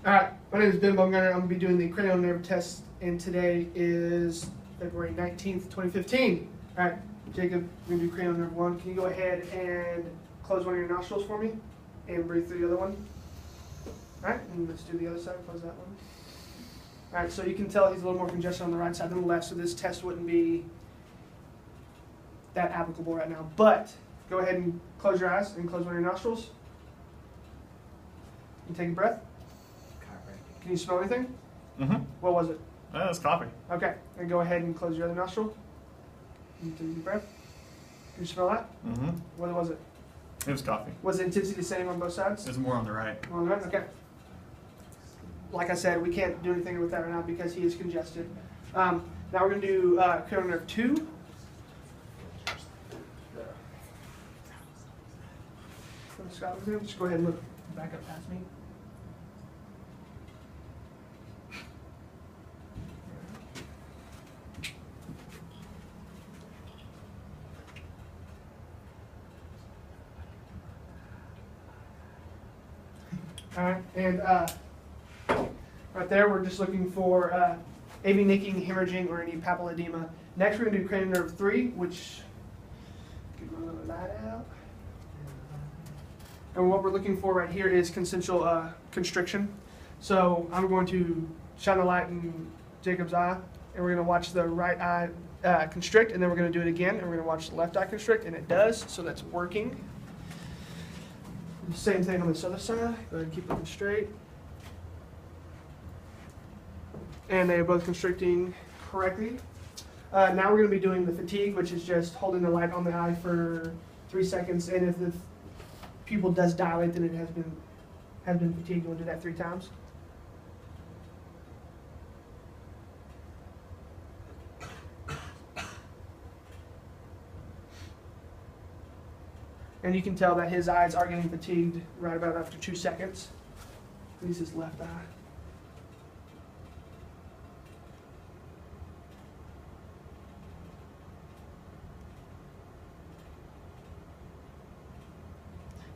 Alright, my name is Ben Bumgarner. I'm going to be doing the cranial nerve test, and today is February 19th, 2015. Alright, Jacob, we're going to do cranial nerve 1. Can you go ahead and close one of your nostrils for me and breathe through the other one? Alright, and let's do the other side. Close that one. Alright, so you can tell he's a little more congested on the right side than the left, so this test wouldn't be that applicable right now. But go ahead and close your eyes and close one of your nostrils. And take a breath. Can you smell anything? Mm-hmm. What was it? That's coffee. Okay, and go ahead and close your other nostril. And take a deep breath. Can you smell that? Mm-hmm. What was it? It was coffee. Was the intensity the same on both sides? It's more on the right. On the right? Okay. Like I said, we can't do anything with that right now because he is congested. Now we're going to do cranial nerve 2. Scott, just go ahead and look back up past me. Alright, and right there we're just looking for AV nicking, hemorrhaging, or any papilledema. Next we're going to do cranial nerve 3, which, get my little light out. And what we're looking for right here is consensual constriction. So I'm going to shine the light in Jacob's eye, and we're going to watch the right eye constrict, and then we're going to do it again, and we're going to watch the left eye constrict, and it does, so that's working. Same thing on this other side. Go ahead and keep looking straight. And they are both constricting correctly. Now we're going to be doing the fatigue, which is just holding the light on the eye for 3 seconds, and if the pupil does dilate, then it has been fatigued. We'll do that 3 times. And you can tell that his eyes are getting fatigued right about after 2 seconds. At least his left eye.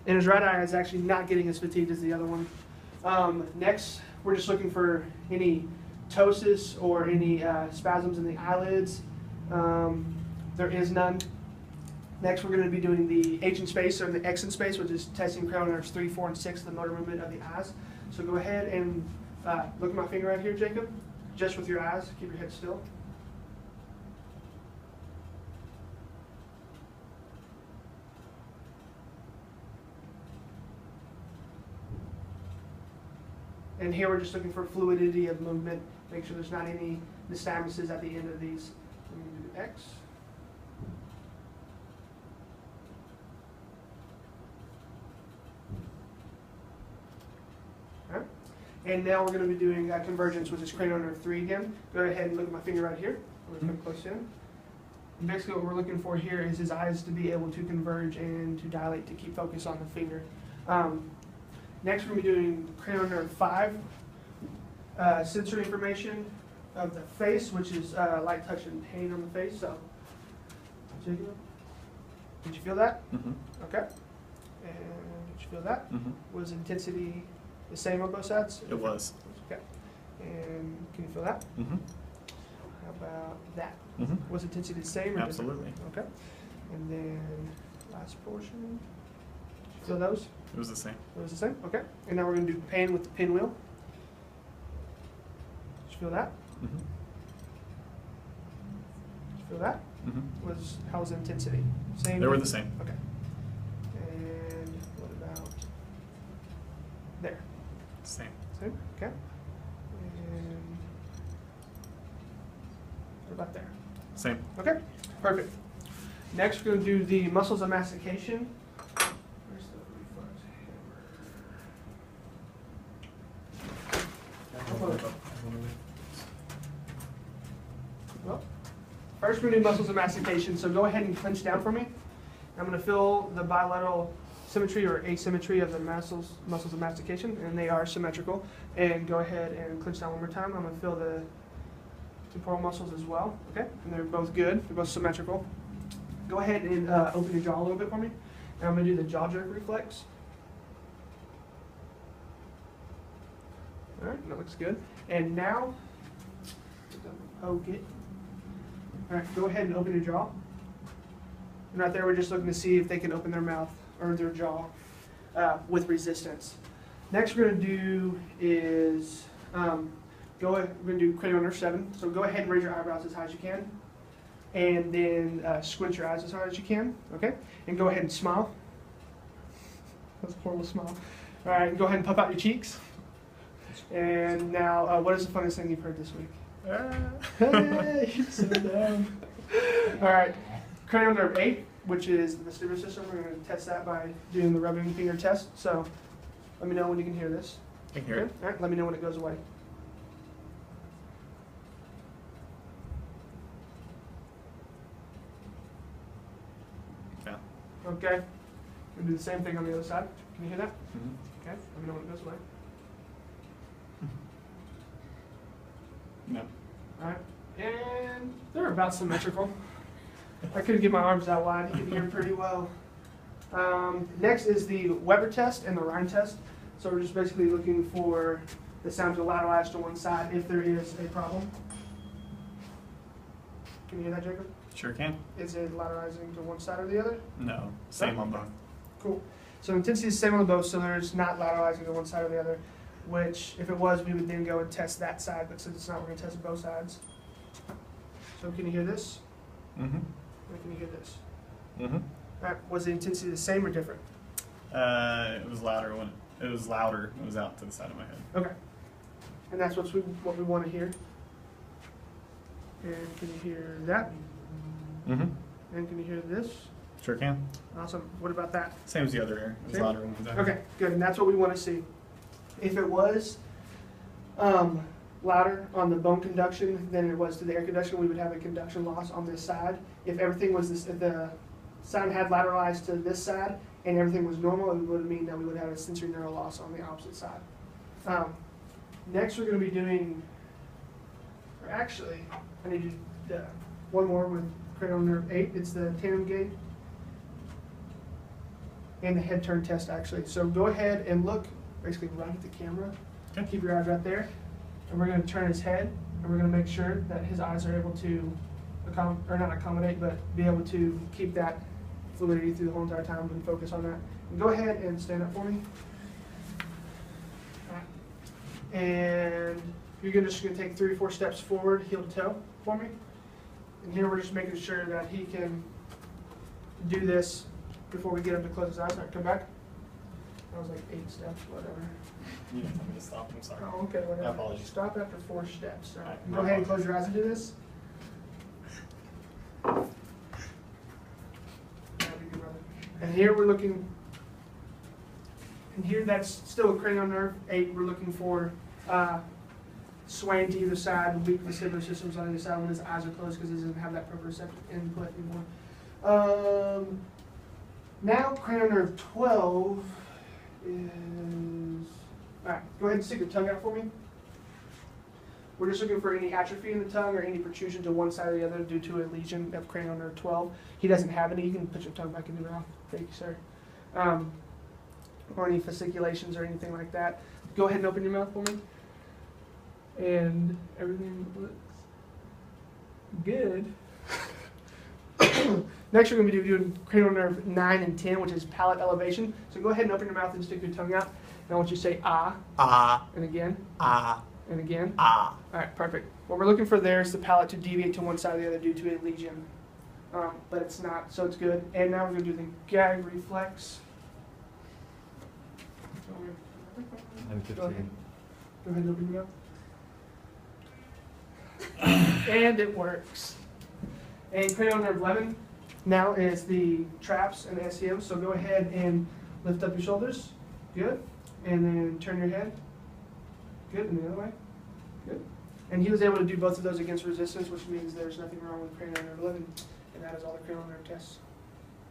And his right eye is actually not getting as fatigued as the other one. Next, we're just looking for any ptosis or any spasms in the eyelids. There is none. Next, we're going to be doing the H in space or the X in space, which is testing cranial nerves 3, 4, and 6, the motor movement of the eyes. So go ahead and look at my finger right here, Jacob, just with your eyes. Keep your head still. And here we're just looking for fluidity of movement. Make sure there's not any nystagmuses at the end of these. I'm going to do X. All right. And now we're going to be doing convergence, which is cranial nerve 3 again. Go ahead and look at my finger right here. I'm going to come close in. And basically what we're looking for here is his eyes to be able to converge and to dilate to keep focus on the finger. Next, we're going to be doing cranial nerve 5, sensory information of the face, which is light touch and pain on the face. So, did you feel that? Mm-hmm. Okay. And did you feel that? Mm-hmm. Was intensity the same on both sides? It was. Okay. And can you feel that? Mm-hmm. How about that? Mm-hmm. Was intensity the same? Or Absolutely. different? Okay. And then last portion. Did you feel those? It was the same. It was the same? Okay. And now we're going to do pain with the pinwheel. Did you feel that? Mm-hmm. Did you feel that? Mm-hmm. How was the intensity? Same? They were the same. Okay. And what about there? Same. Same? Okay. And what about there? Same. Okay. Perfect. Next, we're going to do the muscles of mastication. Where's the reflex hammer? Well, first we're going to do muscles of mastication, so go ahead and clench down for me. I'm going to feel the bilateral symmetry or asymmetry of the muscles of mastication, and they are symmetrical. And go ahead and clench down one more time. I'm going to feel the temporal muscles as well, okay? And they're both good, they're both symmetrical. Go ahead and open your jaw a little bit for me. And I'm going to do the jaw jerk reflex. All right, that looks good. And now, poke it. All right, go ahead and open your jaw. And right there, we're just looking to see if they can open their mouth or their jaw with resistance. Next, we're going to do is we're going to do cranial nerve 7. So go ahead and raise your eyebrows as high as you can, and then squint your eyes as hard as you can. Okay, and go ahead and smile. That's a horrible smile. All right, go ahead and puff out your cheeks. And now, what is the funniest thing you've heard this week? Hey, you're so dumb. All right, cranial nerve 8, which is the vestibular system. We're going to test that by doing the rubbing finger test. So let me know when you can hear this. I can hear it. All right, let me know when it goes away. Yeah. Okay. We'll do the same thing on the other side. Can you hear that? Mm-hmm. Okay, let me know when it goes away. No. Alright, and they're about symmetrical. I couldn't get my arms that wide, you can hear pretty well. Next is the Weber test and the Rhine test. So we're just basically looking for the sound to lateralize to one side if there is a problem. Can you hear that, Jacob? Sure can. Is it lateralizing to one side or the other? No. Same on both. Cool. So intensity is the same on both, so there's not lateralizing to one side or the other, which if it was, we would then go and test that side, but since it's not, we're going to test both sides. So can you hear this? Mm-hmm. Or can you hear this? Mm-hmm. All right, was the intensity the same or different? It was louder when it was louder. It was out to the side of my head. Okay. And that's what we want to hear. And can you hear that? Mm-hmm. And can you hear this? Sure can. Awesome. What about that? Same as the other ear. It was Same? louder when it was out. Okay, good. And that's what we want to see. If it was louder on the bone conduction than it was to the air conduction, we would have a conduction loss on this side. If everything was this, if the sound had lateralized to this side and everything was normal, it would mean that we would have a sensory neural loss on the opposite side. Next, we're going to be doing, or actually, I need to do one more with cranial nerve 8. It's the tandem gait and the head turn test, actually. So go ahead and look basically right at the camera. Okay. Keep your eyes right there. And we're going to turn his head, and we're going to make sure that his eyes are able to not accommodate, but be able to keep that fluidity through the whole entire time and focus on that. And go ahead and stand up for me. And you're just going to take 3 or 4 steps forward, heel to toe, for me. And here we're just making sure that he can do this before we get him to close his eyes. All right, come back. That was like 8 steps, whatever. You didn't tell me to stop. I'm sorry. Oh, okay, whatever. My apologies. Stop after 4 steps. All right. Alright, Go my ahead and apologies. close your eyes and do this. That'd be good, brother. And here we're looking, and here that's still a cranial nerve 8. We're looking for swaying to either side, weak vestibular systems on either side when his eyes are closed because he doesn't have that proprioceptive input anymore. Now cranial nerve 12 is, all right, go ahead and stick your tongue out for me. We're just looking for any atrophy in the tongue or any protrusion to one side or the other due to a lesion of cranial nerve 12. He doesn't have any. You can put your tongue back in your mouth. Thank you, sir. Or any fasciculations or anything like that. Go ahead and open your mouth for me. And everything looks good. Next, we're going to be doing cranial nerve 9 and 10, which is palate elevation. So go ahead and open your mouth and stick your tongue out. And I want you to say ah. Ah. And again. Ah. And again. Ah. All right, perfect. What we're looking for there is the palate to deviate to one side or the other due to a lesion. But it's not, so it's good. And now we're going to do the gag reflex. Go ahead and open your mouth. And it works. And cranial nerve 11 now is the traps and the SCM. So go ahead and lift up your shoulders. Good. And then turn your head. Good. And the other way. Good. And he was able to do both of those against resistance, which means there's nothing wrong with cranial nerve 11. And that is all the cranial nerve tests.